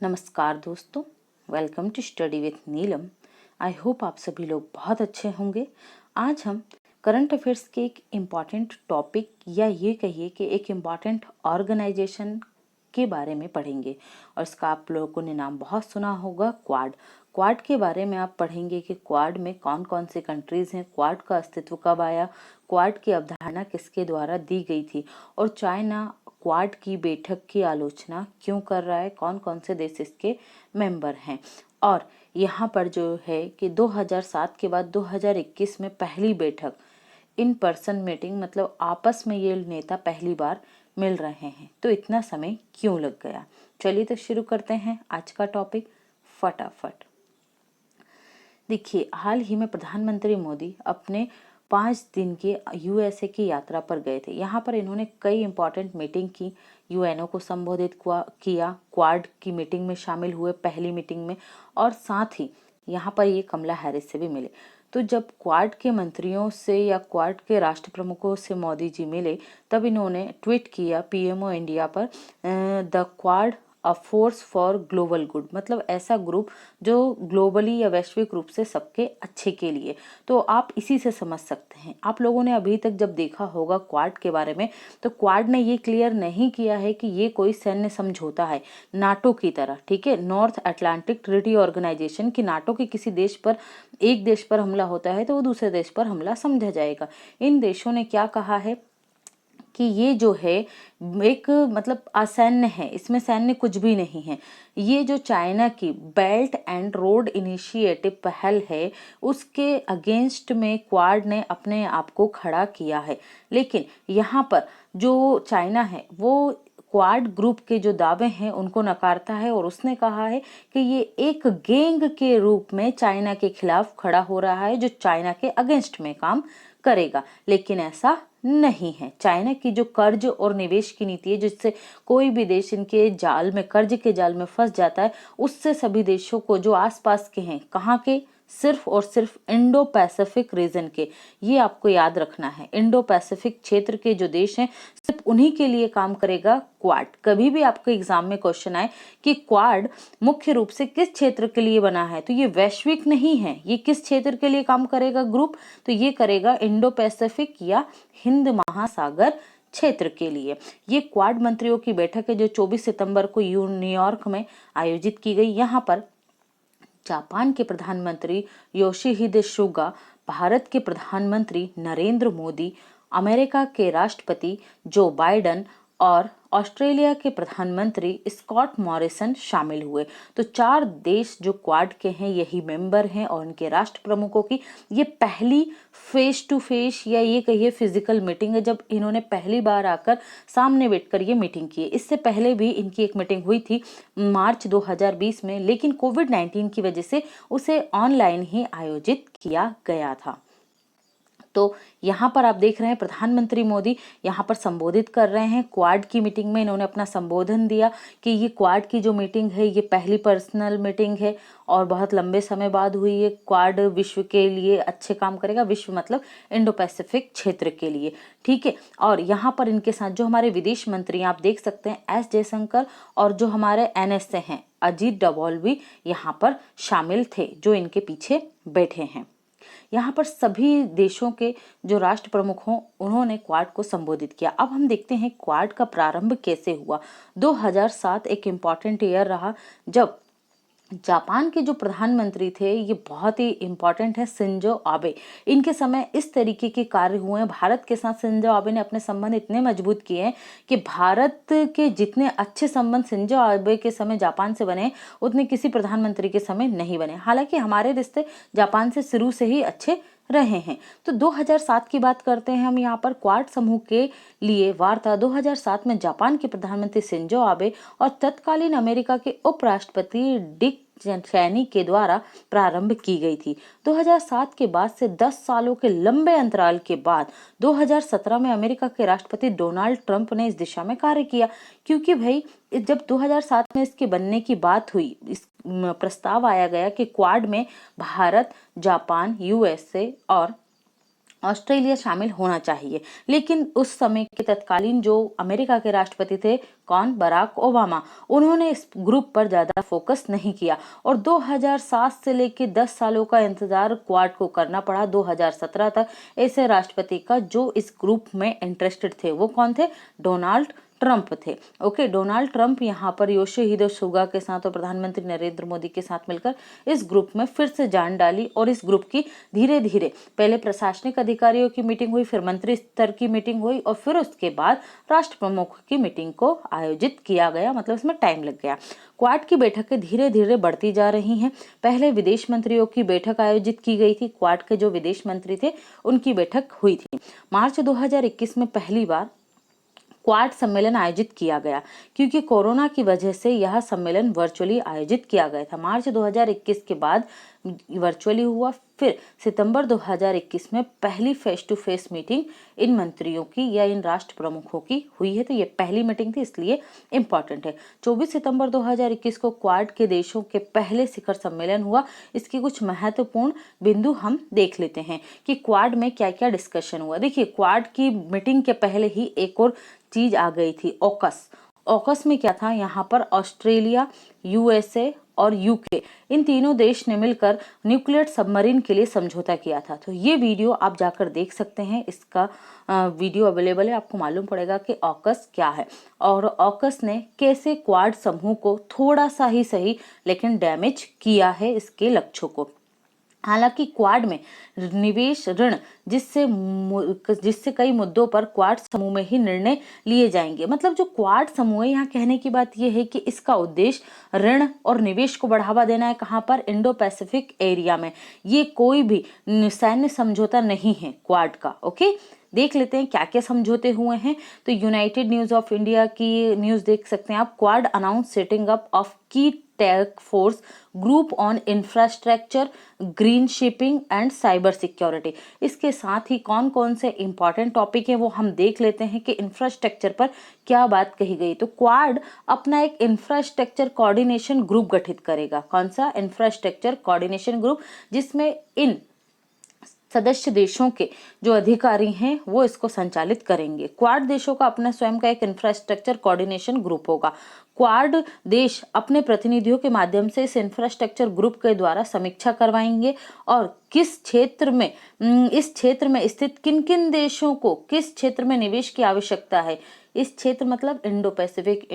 नमस्कार दोस्तों, welcome to study with Neelam. I hope आप सभी लोग बहुत अच्छे होंगे। आज हम करंट अफेयर्स के एक इम्पॉर्टेंट टॉपिक या ये कहिए कि एक इम्पॉर्टेंट ऑर्गेनाइजेशन के बारे में पढ़ेंगे और इसका आप लोगों ने नाम बहुत सुना होगा, क्वाड। क्वाड के बारे में आप पढ़ेंगे कि क्वाड में कौन कौन से कंट्रीज़ हैं, क्वाड का अस्तित्व कब आया, क्वाड की अवधारणा किसके द्वारा दी गई थी और चाइना क्वाड की बैठक की आलोचना क्यों कर रहा है, कौन कौन से देश इसके मेंबर हैं। और यहाँ पर जो है कि 2007 के बाद 2021 में पहली बैठक इन पर्सन मीटिंग, मतलब आपस में ये नेता पहली बार मिल रहे हैं, तो इतना समय क्यों लग गया। चलिए तो शुरू करते हैं आज का टॉपिक फटाफट। देखिए, हाल ही में प्रधानमंत्री मोदी अपने 5 दिन की यूएसए की यात्रा पर गए थे। यहाँ पर इन्होंने कई इंपॉर्टेंट मीटिंग की, यूएनओ को संबोधित किया, क्वाड की मीटिंग में शामिल हुए पहली मीटिंग में, और साथ ही यहाँ पर ये कमला हैरिस से भी मिले। तो जब क्वाड के मंत्रियों से या क्वाड के राष्ट्र प्रमुखों से मोदी जी मिले, तब इन्होंने ट्वीट किया पीएमओ इंडिया पर, the quad a force for global good, मतलब ऐसा ग्रुप जो ग्लोबली या वैश्विक रूप से सबके अच्छे के लिए। तो आप इसी से समझ सकते हैं। आप लोगों ने अभी तक जब देखा होगा क्वाड के बारे में, तो क्वाड ने ये क्लियर नहीं किया है कि ये कोई सैन्य समझौता है नाटो की तरह, ठीक है, नॉर्थ अटलांटिक ट्रीटी ऑर्गेनाइजेशन की। नाटो के किसी देश पर, एक देश पर हमला होता है तो वो दूसरे देश पर हमला समझा जाएगा। इन देशों ने क्या कहा है कि ये जो है एक मतलब असैन्य है, इसमें सैन्य कुछ भी नहीं है। ये जो चाइना की बेल्ट एंड रोड इनिशिएटिव पहल है, उसके अगेंस्ट में क्वाड ने अपने आप को खड़ा किया है। लेकिन यहाँ पर जो चाइना है वो क्वाड ग्रुप के जो दावे हैं उनको नकारता है और उसने कहा है कि ये एक गैंग के रूप में चाइना के खिलाफ खड़ा हो रहा है जो चाइना के अगेंस्ट में काम करेगा। लेकिन ऐसा नहीं है। चाइना की जो कर्ज और निवेश की नीति है, जिससे कोई भी देश इनके जाल में, कर्ज के जाल में फंस जाता है, उससे सभी देशों को जो आसपास के हैं, कहाँ के, सिर्फ और सिर्फ इंडो पैसिफिक रीजन के, ये आपको याद रखना है। इंडो पैसिफिक क्षेत्र के जो देश हैं, सिर्फ उन्हीं के लिए काम करेगा क्वाड। कभी भी आपको एग्जाम में क्वेश्चन आए कि क्वाड मुख्य रूप से किस क्षेत्र के लिए बना है, तो ये वैश्विक नहीं है। ये किस क्षेत्र के लिए काम करेगा ग्रुप, तो ये करेगा इंडो पैसिफिक या हिंद महासागर क्षेत्र के लिए। ये क्वाड मंत्रियों की बैठक है जो 24 सितंबर को न्यूयॉर्क में आयोजित की गई। यहाँ पर जापान के प्रधानमंत्री योशिहिदे सुगा, भारत के प्रधानमंत्री नरेंद्र मोदी, अमेरिका के राष्ट्रपति जो बाइडेन और ऑस्ट्रेलिया के प्रधानमंत्री स्कॉट मॉरिसन शामिल हुए। तो 4 देश जो क्वाड के हैं यही मेंबर हैं और उनके राष्ट्र प्रमुखों की ये पहली फेस टू फेस या ये कहिए फिजिकल मीटिंग है, जब इन्होंने पहली बार आकर सामने बैठकर ये मीटिंग की है। इससे पहले भी इनकी एक मीटिंग हुई थी मार्च 2020 में, लेकिन कोविड-19 की वजह से उसे ऑनलाइन ही आयोजित किया गया था। तो यहाँ पर आप देख रहे हैं प्रधानमंत्री मोदी यहाँ पर संबोधित कर रहे हैं क्वाड की मीटिंग में। इन्होंने अपना संबोधन दिया कि ये क्वाड की जो मीटिंग है ये पहली पर्सनल मीटिंग है और बहुत लंबे समय बाद हुई है। क्वाड विश्व के लिए अच्छे काम करेगा, विश्व मतलब इंडो पैसिफिक क्षेत्र के लिए, ठीक है। और यहाँ पर इनके साथ जो हमारे विदेश मंत्री आप देख सकते हैं एस जयशंकर, और जो हमारे एनएसए हैं अजीत डोभाल भी यहाँ पर शामिल थे, जो इनके पीछे बैठे हैं। यहाँ पर सभी देशों के जो राष्ट्र प्रमुख हों उन्होंने क्वाड को संबोधित किया। अब हम देखते हैं क्वाड का प्रारंभ कैसे हुआ। 2007 एक इम्पॉर्टेंट ईयर रहा जब जापान के जो प्रधानमंत्री थे, ये बहुत ही इम्पोर्टेंट है, शिंजो आबे। इनके समय इस तरीके के कार्य हुए हैं भारत के साथ। शिंजो आबे ने अपने संबंध इतने मजबूत किए हैं कि भारत के जितने अच्छे संबंध शिंजो आबे के समय जापान से बने उतने किसी प्रधानमंत्री के समय नहीं बने। हालांकि हमारे रिश्ते जापान से शुरू से ही अच्छे रहे हैं। तो 2007 की बात करते हैं हम। यहाँ पर क्वाड समूह के लिए वार्ता 2007 में जापान के प्रधानमंत्री शिंजो आबे और तत्कालीन अमेरिका के उपराष्ट्रपति डिक चैनी के द्वारा प्रारंभ की गई थी। 2007 के बाद से 10 सालों के लंबे अंतराल के बाद 2017 में अमेरिका के राष्ट्रपति डोनाल्ड ट्रंप ने इस दिशा में कार्य किया, क्योंकि भाई जब 2007 में इसके बनने की बात हुई, इस प्रस्ताव आया गया कि क्वाड में भारत, जापान, यूएसए और ऑस्ट्रेलिया शामिल होना चाहिए। लेकिन उस समय के तत्कालीन जो अमेरिका के राष्ट्रपति थे, कौन, बराक ओबामा, उन्होंने इस ग्रुप पर ज्यादा फोकस नहीं किया और 2007 से लेकर 10 सालों का इंतजार क्वाड को करना पड़ा 2017 तक। ऐसे राष्ट्रपति का जो इस ग्रुप में इंटरेस्टेड थे वो कौन थे, डोनाल्ड ट्रंप थे। ओके, डोनाल्ड ट्रंप यहाँ पर योशिहिदे सुगा के साथ और प्रधानमंत्री नरेंद्र मोदी के साथ मिलकर इस ग्रुप में फिर से जान डाली और इस ग्रुप की धीरे धीरे पहले प्रशासनिक अधिकारियों की मीटिंग हुई, फिर मंत्री स्तर की मीटिंग हुई और फिर उसके बाद राष्ट्र प्रमुख की मीटिंग को आयोजित किया गया। मतलब इसमें टाइम लग गया। क्वाड की बैठकें धीरे धीरे बढ़ती जा रही हैं। पहले विदेश मंत्रियों की बैठक आयोजित की गई थी, क्वाड के जो विदेश मंत्री थे उनकी बैठक हुई थी। मार्च 2021 में पहली बार क्वाड सम्मेलन आयोजित किया गया, क्योंकि कोरोना की वजह से यह सम्मेलन वर्चुअली आयोजित किया गया था। मार्च 2021 के बाद वर्चुअली हुआ, फिर सितंबर 2021 में पहली फेस टू फेस मीटिंग इन मंत्रियों की या इन राष्ट्र प्रमुखों की हुई है। तो ये पहली मीटिंग थी, इसलिए इम्पोर्टेंट है। 24 सितंबर 2021 को क्वाड के देशों के पहले शिखर सम्मेलन हुआ। इसके कुछ महत्वपूर्ण बिंदु हम देख लेते हैं कि क्वाड में क्या क्या डिस्कशन हुआ। देखिए, क्वाड की मीटिंग के पहले ही एक और चीज आ गई थी, ऑकस। ऑकस में क्या था, यहाँ पर ऑस्ट्रेलिया, यूएसए और यूके, इन तीनों देश ने मिलकर न्यूक्लियर सबमरीन के लिए समझौता किया था। तो ये वीडियो आप जाकर देख सकते हैं, इसका वीडियो अवेलेबल है, आपको मालूम पड़ेगा कि ऑकस क्या है और ऑकस ने कैसे क्वाड समूह को थोड़ा सा ही सही लेकिन डैमेज किया है इसके लक्ष्यों को। हालांकि क्वाड में निवेश ऋण जिससे कई मुद्दों पर क्वाड समूह में ही निर्णय लिए जाएंगे। मतलब जो क्वाड समूह है, यहाँ कहने की बात यह है कि इसका उद्देश्य ऋण और निवेश को बढ़ावा देना है। कहाँ पर, इंडो पैसिफिक एरिया में। ये कोई भी सैन्य समझौता नहीं है क्वाड का। ओके, देख लेते हैं क्या क्या समझौते हुए हैं। तो यूनाइटेड न्यूज ऑफ इंडिया की न्यूज देख सकते हैं आप। Quad announce setting up of की task force group on infrastructure, green shipping and cyber security. इसके साथ ही कौन कौन से इंपॉर्टेंट टॉपिक है वो हम देख लेते हैं कि इंफ्रास्ट्रक्चर पर क्या बात कही गई। तो क्वाड अपना एक इंफ्रास्ट्रक्चर कोऑर्डिनेशन ग्रुप गठित करेगा। कौन सा, इंफ्रास्ट्रक्चर कोऑर्डिनेशन ग्रुप, जिसमें इन सदस्य देशों के जो अधिकारी हैं वो इसको संचालित करेंगे। क्वाड देशों का अपना स्वयं का एक इंफ्रास्ट्रक्चर कोऑर्डिनेशन ग्रुप होगा। क्वाड देश अपने प्रतिनिधियों के माध्यम से इस इंफ्रास्ट्रक्चर ग्रुप के द्वारा समीक्षा करवाएंगे और किस क्षेत्र में, इस क्षेत्र में स्थित किन किन देशों को किस क्षेत्र में निवेश की आवश्यकता है। इस क्षेत्र मतलब Indo Pacific,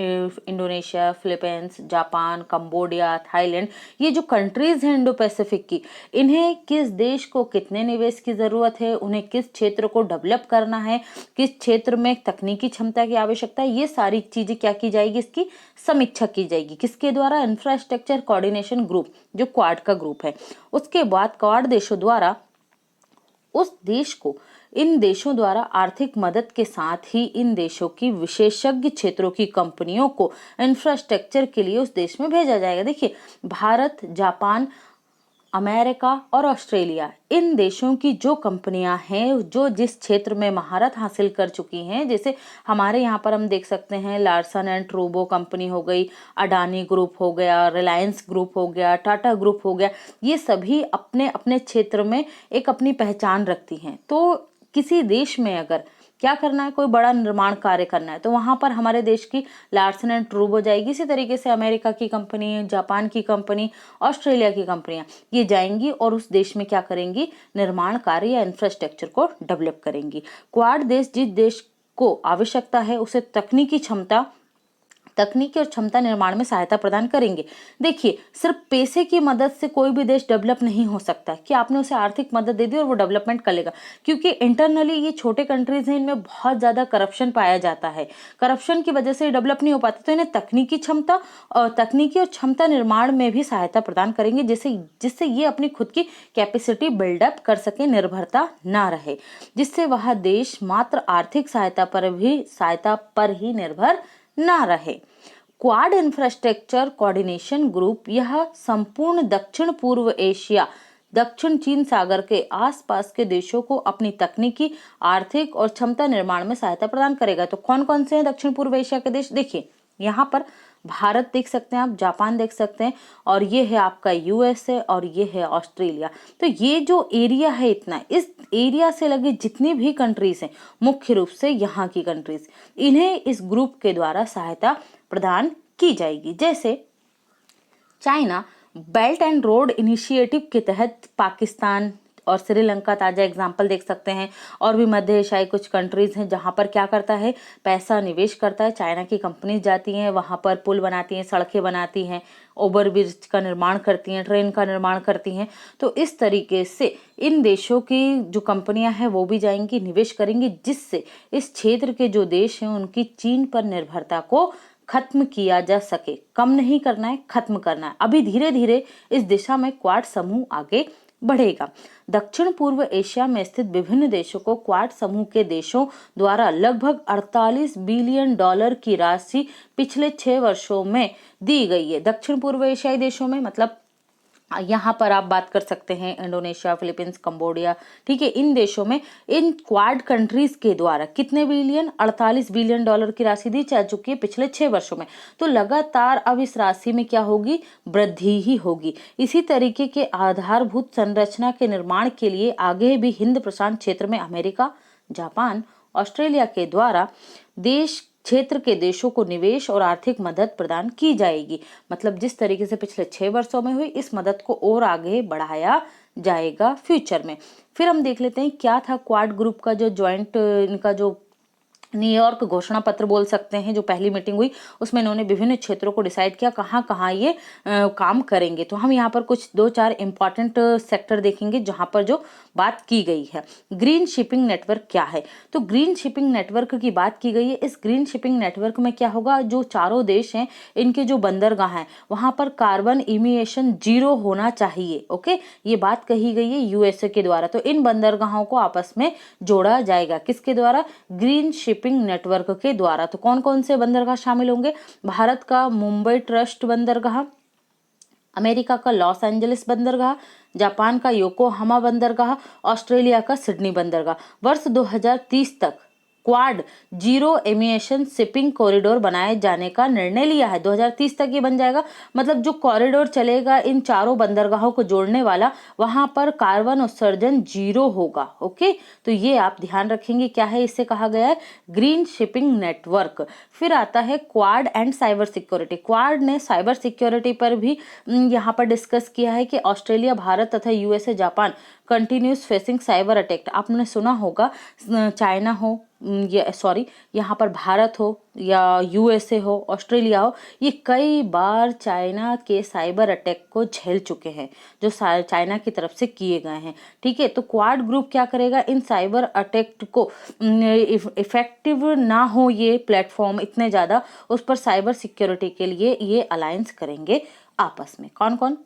Indonesia, Philippines, Japan, Cambodia, Thailand, ये जो कंट्रीज हैं इंडो पैसिफिक की, इन्हें किस देश को कितने निवेश की जरूरत है, उन्हें किस क्षेत्र को डेवलप करना है, किस क्षेत्र में तकनीकी क्षमता की आवश्यकता है, ये सारी चीजें क्या की जाएगी, इसकी समीक्षा की जाएगी। किसके द्वारा, इंफ्रास्ट्रक्चर कोऑर्डिनेशन ग्रुप, जो क्वाड का ग्रुप है। उसके बाद क्वाड देशों द्वारा उस देश को, इन देशों द्वारा आर्थिक मदद के साथ ही इन देशों की विशेषज्ञ क्षेत्रों की कंपनियों को इंफ्रास्ट्रक्चर के लिए उस देश में भेजा जाएगा। देखिए, भारत, जापान, अमेरिका और ऑस्ट्रेलिया, इन देशों की जो कंपनियां हैं जो जिस क्षेत्र में महारत हासिल कर चुकी हैं, जैसे हमारे यहाँ पर हम देख सकते हैं लार्सन एंड ट्रूबो कंपनी हो गई, अडानी ग्रुप हो गया, रिलायंस ग्रुप हो गया, टाटा ग्रुप हो गया, ये सभी अपने अपने क्षेत्र में एक अपनी पहचान रखती हैं। तो किसी देश में अगर क्या करना है, कोई बड़ा निर्माण कार्य करना है, तो वहां पर हमारे देश की लार्सन एंड ट्रूबो जाएगी। इसी तरीके से अमेरिका की कंपनी, जापान की कंपनी, ऑस्ट्रेलिया की कंपनियां ये जाएंगी और उस देश में क्या करेंगी, निर्माण कार्य या इंफ्रास्ट्रक्चर को डेवलप करेंगी। क्वाड देश जिस देश को आवश्यकता है उसे तकनीकी और क्षमता निर्माण में सहायता प्रदान करेंगे। देखिए, सिर्फ पैसे की मदद से कोई भी देश डेवलप नहीं हो सकता कि आपने उसे आर्थिक मदद दे दी और वो डेवलपमेंट कर लेगा, क्योंकि इंटरनली ये छोटे कंट्रीज हैं, इनमें बहुत ज्यादा करप्शन पाया जाता है। करप्शन की वजह से डेवलप नहीं हो पाते। तो इन्हें तकनीकी और क्षमता निर्माण में भी सहायता प्रदान करेंगे, जिससे ये अपनी खुद की कैपेसिटी बिल्डअप कर सके, निर्भरता ना रहे, जिससे वह देश मात्र आर्थिक सहायता पर ही निर्भर ना रहे। क्वाड इंफ्रास्ट्रक्चर कोऑर्डिनेशन ग्रुप यह संपूर्ण दक्षिण पूर्व एशिया, दक्षिण चीन सागर के आसपास के देशों को अपनी तकनीकी, आर्थिक और क्षमता निर्माण में सहायता प्रदान करेगा। तो कौन कौन से हैं दक्षिण पूर्व एशिया के देश, देखिए यहाँ पर भारत देख सकते हैं आप, जापान देख सकते हैं, और ये है आपका यूएसए और ये है ऑस्ट्रेलिया। तो ये जो एरिया है इतना, इस एरिया से लगे जितनी भी कंट्रीज हैं, मुख्य रूप से यहाँ की कंट्रीज, इन्हें इस ग्रुप के द्वारा सहायता प्रदान की जाएगी। जैसे China belt and road initiative के तहत पाकिस्तान और श्रीलंका ताजा एग्जाम्पल देख सकते हैं, और भी मध्य एशियाई कुछ कंट्रीज हैं जहां पर क्या करता है, पैसा निवेश करता है, चाइना की कंपनीज जाती हैं वहां पर, पुल बनाती हैं, सड़कें बनाती हैं, ओवर ब्रिज का निर्माण करती हैं, ट्रेन का निर्माण करती हैं। तो इस तरीके से इन देशों की जो कंपनियां हैं वो भी जाएंगी, निवेश करेंगी, जिससे इस क्षेत्र के जो देश हैं उनकी चीन पर निर्भरता को खत्म किया जा सके। कम नहीं करना है, खत्म करना है। अभी धीरे धीरे इस दिशा में क्वाड समूह आगे बढ़ेगा। दक्षिण पूर्व एशिया में स्थित विभिन्न देशों को क्वाड समूह के देशों द्वारा लगभग 48 बिलियन डॉलर की राशि पिछले 6 वर्षों में दी गई है। दक्षिण पूर्व एशियाई देशों में मतलब यहाँ पर आप बात कर सकते हैं इंडोनेशिया, फिलीपींस, कंबोडिया, ठीक है। इन देशों में इन क्वाड कंट्रीज के द्वारा कितने बिलियन, 48 बिलियन डॉलर की राशि दी जा चुकी है पिछले 6 वर्षों में। तो लगातार अब इस राशि में क्या होगी, वृद्धि ही होगी। इसी तरीके के आधारभूत संरचना के निर्माण के लिए आगे भी हिंद प्रशांत क्षेत्र में अमेरिका, जापान, ऑस्ट्रेलिया के द्वारा देश क्षेत्र के देशों को निवेश और आर्थिक मदद प्रदान की जाएगी। मतलब जिस तरीके से पिछले 6 वर्षों में हुई, इस मदद को और आगे बढ़ाया जाएगा फ्यूचर में। फिर हम देख लेते हैं क्या था क्वाड ग्रुप का जो ज्वाइंट, इनका जो न्यूयॉर्क घोषणा पत्र बोल सकते हैं, जो पहली मीटिंग हुई उसमें इन्होंने विभिन्न क्षेत्रों को डिसाइड किया कहाँ कहाँ ये काम करेंगे। तो हम यहाँ पर कुछ 2-4 इंपॉर्टेंट सेक्टर देखेंगे जहाँ पर जो बात की गई है। ग्रीन शिपिंग नेटवर्क क्या है, तो ग्रीन शिपिंग नेटवर्क की बात की गई है। इस ग्रीन शिपिंग नेटवर्क में क्या होगा, जो चारों देश हैं इनके जो बंदरगाह हैं वहां पर कार्बन इमिशन 0 होना चाहिए। ओके, ये बात कही गई है यूएसए के द्वारा। तो इन बंदरगाहों को आपस में जोड़ा जाएगा, किसके द्वारा, ग्रीन शिपिंग नेटवर्क के द्वारा। तो कौन कौन से बंदरगाह शामिल होंगे, भारत का मुंबई ट्रस्ट बंदरगाह, अमेरिका का लॉस एंजलिस बंदरगाह, जापान का योकोहामा बंदरगाह, ऑस्ट्रेलिया का सिडनी बंदरगाह। वर्ष 2030 तक क्वाड 0 एमिशन शिपिंग कॉरिडोर बनाए जाने का निर्णय लिया है। 2030 तक ये बन जाएगा। मतलब जो कॉरिडोर चलेगा इन चारों बंदरगाहों को जोड़ने वाला, वहां पर कार्बन उत्सर्जन 0 होगा। ओके, तो ये आप ध्यान रखेंगे क्या है, इससे कहा गया है ग्रीन शिपिंग नेटवर्क। फिर आता है quad and cyber security. Quad ने साइबर सिक्योरिटी पर भी यहाँ पर डिस्कस किया है कि ऑस्ट्रेलिया, भारत तथा USA, Japan continuous facing cyber attack. आपने सुना होगा चाइना हो या यहाँ पर भारत हो या यूएसए हो, ऑस्ट्रेलिया हो, ये कई बार चाइना के साइबर अटैक को झेल चुके हैं जो चाइना की तरफ से किए गए हैं। ठीक है, तो क्वाड ग्रुप क्या करेगा, इन साइबर अटैक को इफेक्टिव ना हो ये प्लेटफॉर्म इतने ज़्यादा, उस पर साइबर सिक्योरिटी के लिए ये अलायंस करेंगे आपस में। कौन कौन,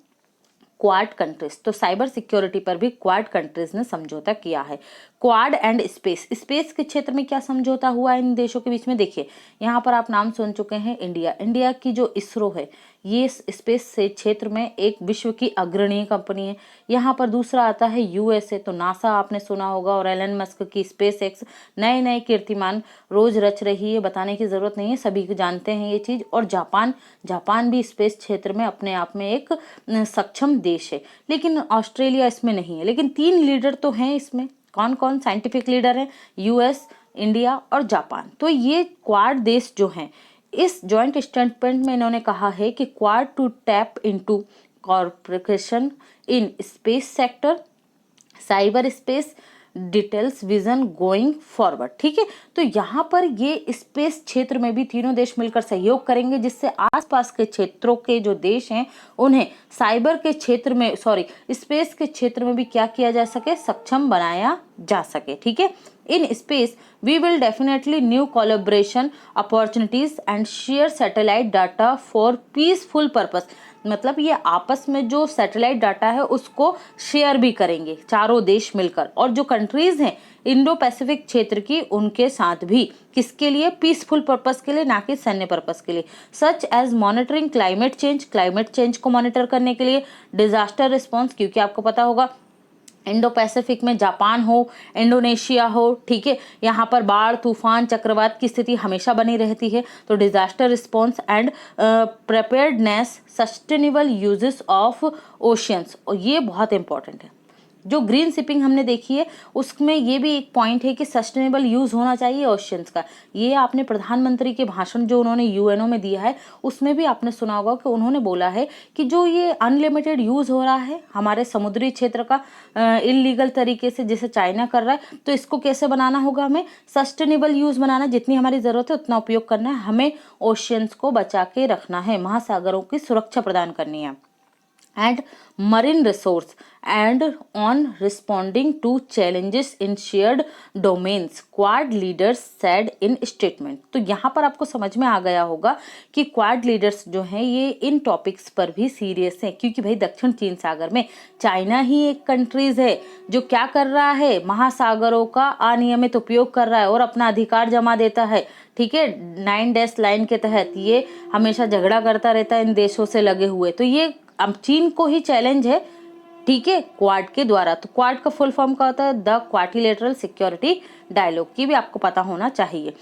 क्वाड कंट्रीज। तो साइबर सिक्योरिटी पर भी क्वाड कंट्रीज ने समझौता किया है। क्वाड एंड स्पेस, स्पेस के क्षेत्र में क्या समझौता हुआ इन देशों के बीच में, देखिए यहाँ पर आप नाम सुन चुके हैं इंडिया। इंडिया की जो इसरो है ये स्पेस से क्षेत्र में एक विश्व की अग्रणी कंपनी है। यहाँ पर दूसरा आता है यूएसए, तो नासा आपने सुना होगा, और एलन मस्क की स्पेस एक्स नए नए कीर्तिमान रोज रच रही है, बताने की जरूरत नहीं है, सभी जानते हैं ये चीज। और जापान भी स्पेस क्षेत्र में अपने आप में एक सक्षम देश है, लेकिन ऑस्ट्रेलिया इसमें नहीं है। लेकिन 3 लीडर तो हैं इसमें। कौन कौन साइंटिफिक लीडर हैं, यूएस, इंडिया और जापान। तो ये क्वाड देश जो हैं, इस जॉइंट स्टेटमेंट में इन्होंने कहा है कि Quad to tap into cooperation in space sector, cyber space details vision going forward. ठीक है, तो यहाँ पर ये स्पेस क्षेत्र में भी तीनों देश मिलकर सहयोग करेंगे, जिससे आसपास के क्षेत्रों के जो देश हैं उन्हें साइबर के क्षेत्र में स्पेस के क्षेत्र में भी क्या किया जा सके, सक्षम बनाया जा सके। ठीक है, in space we will definitely new collaboration opportunities and share satellite data for peaceful purpose. मतलब ये आपस में जो सैटेलाइट डाटा है उसको शेयर भी करेंगे चारों देश मिलकर, और जो कंट्रीज हैं इंडो पैसिफिक क्षेत्र की उनके साथ भी, किसके लिए, पीसफुल पर्पस के लिए, ना कि सैन्य पर्पस के लिए। Such as monitoring climate change को मॉनिटर करने के लिए, डिजास्टर रिस्पॉन्स, क्योंकि आपको पता होगा इंडो पैसिफिक में जापान हो, इंडोनेशिया हो, ठीक है, यहाँ पर बाढ़, तूफान, चक्रवात की स्थिति हमेशा बनी रहती है। तो disaster response and preparedness, sustainable uses of oceans, और ये बहुत इंपॉर्टेंट है। जो ग्रीन शिपिंग हमने देखी है उसमें ये भी एक पॉइंट है कि सस्टेनेबल यूज होना चाहिए ओशियंस का। ये आपने प्रधानमंत्री के भाषण जो उन्होंने यूएनओ में दिया है उसमें भी आपने सुना होगा कि उन्होंने बोला है कि जो ये अनलिमिटेड यूज हो रहा है हमारे समुद्री क्षेत्र का इलीगल तरीके से जैसे चाइना कर रहा है, तो इसको कैसे बनाना होगा, हमें सस्टेनेबल यूज बनाना, जितनी हमारी जरूरत है उतना उपयोग करना है, हमें ओशियंस को बचा के रखना है, महासागरों की सुरक्षा प्रदान करनी है। and marine resource and on responding to challenges in shared domains, quad leaders said in statement। तो यहाँ पर आपको समझ में आ गया होगा कि क्वाड लीडर्स जो हैं ये इन टॉपिक्स पर भी सीरियस हैं, क्योंकि भाई दक्षिण चीन सागर में चाइना ही एक कंट्रीज है जो क्या कर रहा है, महासागरों का अनियमित उपयोग कर रहा है और अपना अधिकार जमा देता है, ठीक है। 9 डैश लाइन के तहत ये हमेशा झगड़ा करता रहता है इन देशों से लगे हुए, तो ये अब चीन को ही चैलेंज है, ठीक है, क्वाड के द्वारा। तो क्वाड का फुल फॉर्म क्या होता है, द क्वाड्रिलेटरल सिक्योरिटी डायलॉग, की भी आपको पता होना चाहिए।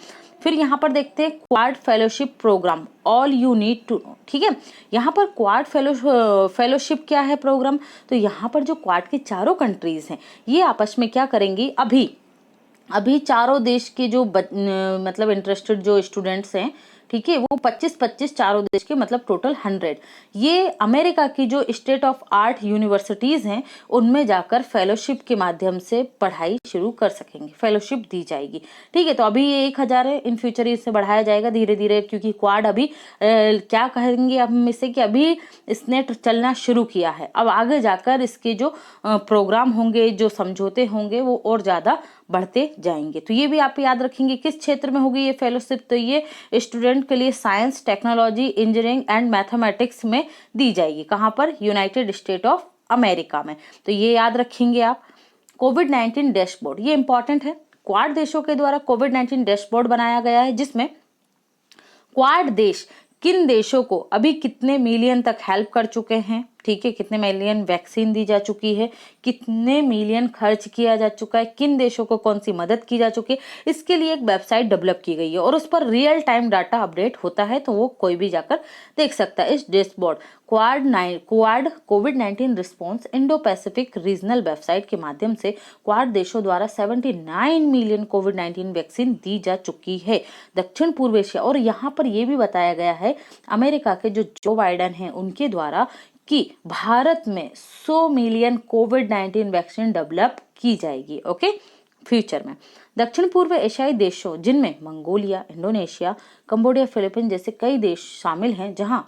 फिर यहाँ पर देखते हैं Quad fellowship program, all you need to know, ठीक है। यहाँ पर क्वाड फेलोशिप क्या है प्रोग्राम, तो यहाँ पर जो क्वाड की चारों कंट्रीज हैं ये आपस में क्या करेंगी, अभी चारों देश के जो मतलब इंटरेस्टेड जो स्टूडेंट्स हैं, ठीक है, वो 25-25 चारों देश के मतलब टोटल 100 ये अमेरिका की जो स्टेट ऑफ आर्ट यूनिवर्सिटीज हैं उनमें जाकर फेलोशिप के माध्यम से पढ़ाई शुरू कर सकेंगे, फेलोशिप दी जाएगी, ठीक है। तो अभी ये 1000 है, इन फ्यूचर इसे बढ़ाया जाएगा धीरे धीरे, क्योंकि क्वाड अभी क्या कहेंगे हम इसे कि अभी इसने चलना शुरू किया है, अब आगे जाकर इसके जो प्रोग्राम होंगे, जो समझौते होंगे वो और ज्यादा बढ़ते जाएंगे। तो ये भी आप याद रखेंगे किस क्षेत्र में होगी ये फेलोशिप, तो ये स्टूडेंट के लिए science, technology, engineering and mathematics में दी जाएगी। कहाँ पर, यूनाइटेड स्टेट ऑफ अमेरिका में। तो ये याद रखेंगे आप। कोविड-19 डैशबोर्ड, ये इंपॉर्टेंट है, क्वाड देशों के द्वारा कोविड-19 डैशबोर्ड बनाया गया है जिसमें क्वाड देश किन देशों को अभी कितने मिलियन तक हेल्प कर चुके हैं, ठीक है, कितने मिलियन वैक्सीन दी जा चुकी है, कितने मिलियन खर्च किया जा चुका है, किन देशों को कौन सी मदद की जा चुकी है, इसके लिए एक वेबसाइट डेवलप की गई है और उस पर रियल टाइम डाटा अपडेट होता है, तो वो कोई भी जाकर देख सकता है। इस डैशबोर्ड क्वाड कोविड-19 response Indo Pacific regional website के माध्यम से क्वाड देशों द्वारा 79 मिलियन कोविड-19 वैक्सीन दी जा चुकी है दक्षिण पूर्व एशिया। और यहाँ पर यह भी बताया गया है अमेरिका के जो बाइडेन हैं उनके द्वारा कि भारत में 100 मिलियन कोविड-19 वैक्सीन डेवलप की जाएगी, ओके, फ्यूचर में। दक्षिण पूर्व एशियाई देशों जिनमें मंगोलिया, इंडोनेशिया, कंबोडिया, फिलीपींस जैसे कई देश शामिल हैं, जहां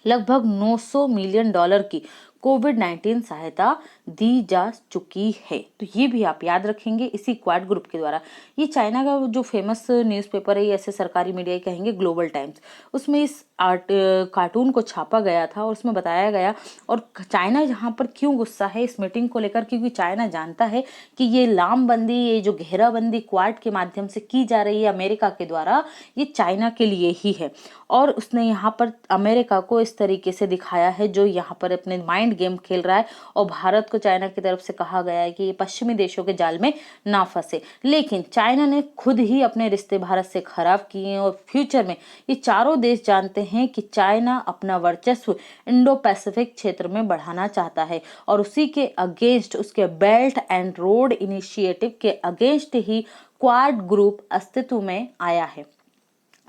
लगभग 900 मिलियन डॉलर की कोविड-19 सहायता दी जा चुकी है। तो ये भी आप याद रखेंगे इसी क्वाड ग्रुप के द्वारा। ये चाइना का जो फेमस न्यूज़पेपर है, ऐसे सरकारी मीडिया कहेंगे ग्लोबल टाइम्स, उसमें इस कार्टून को छापा गया था और उसमें बताया गया। और चाइना यहाँ पर क्यों गुस्सा है इस मीटिंग को लेकर, क्योंकि चाइना जानता है कि ये लामबंदी, ये जो घेराबंदी क्वाड के माध्यम से की जा रही है अमेरिका के द्वारा, ये चाइना के लिए ही है। और उसने यहाँ पर अमेरिका को इस तरीके से दिखाया है जो यहाँ पर अपने माइंड गेम खेल रहा है, और भारत को चाइना की तरफ से कहा गया है कि ये पश्चिमी देशों के जाल में ना फंसे। लेकिन चाइना ने खुद ही अपने रिश्ते भारत से खराब किए हैं और फ्यूचर में ये चारों देश जानते हैं कि चाइना अपना वर्चस्व इंडो पैसिफिक क्षेत्र में बढ़ाना चाहता है, और उसी के अगेंस्ट, उसके बेल्ट एंड रोड इनिशिएटिव के अगेंस्ट ही क्वाड ग्रुप अस्तित्व में आया है।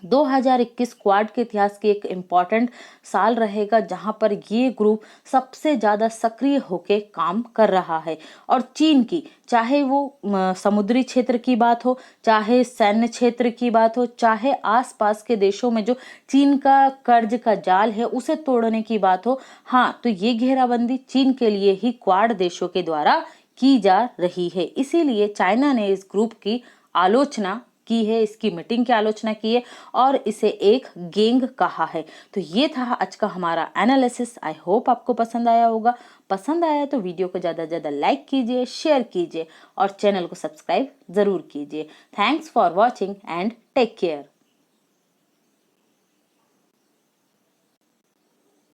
2021 क्वाड के इतिहास की एक इम्पॉर्टेंट साल रहेगा जहां पर ये ग्रुप सबसे ज्यादा सक्रिय होकर काम कर रहा है। और चीन की, चाहे वो समुद्री क्षेत्र की बात हो, चाहे सैन्य क्षेत्र की बात हो, चाहे आसपास के देशों में जो चीन का कर्ज का जाल है उसे तोड़ने की बात हो, हाँ, तो ये घेराबंदी चीन के लिए ही क्वाड देशों के द्वारा की जा रही है। इसीलिए चाइना ने इस ग्रुप की आलोचना की है, इसकी मीटिंग की आलोचना की है और इसे एक गैंग कहा है। तो ये था आज का हमारा एनालिसिस। आई होप आपको पसंद आया होगा। पसंद आया तो वीडियो को ज़्यादा से ज़्यादा लाइक कीजिए, शेयर कीजिए और चैनल को सब्सक्राइब ज़रूर कीजिए। Thanks for watching and take care.